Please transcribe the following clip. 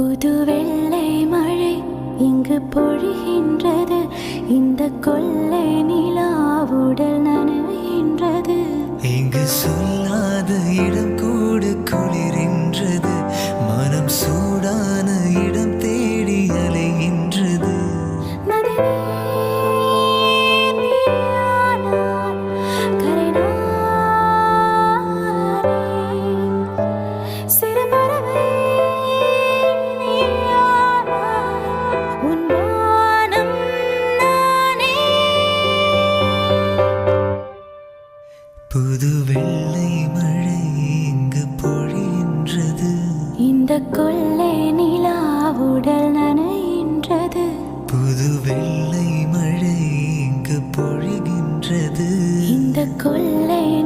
புது வெள்ளை மழை இங்கு பொழிகின்றது. இந்த கொள்ளை நிலா உடல் நனைகின்றது. இங்கு சொல்லாத இடம் கூட குளிரின்றது. மனம் சூடான இடம் தேடி அலைகின்றது. புது வெள்ளை மழை இங்கு பொழிகின்றது. இந்த கொள்ளை நிலா உடல் நனைகின்றது. புது வெள்ளை மழை இங்கு பொழிகின்றது. இந்த கொள்ளை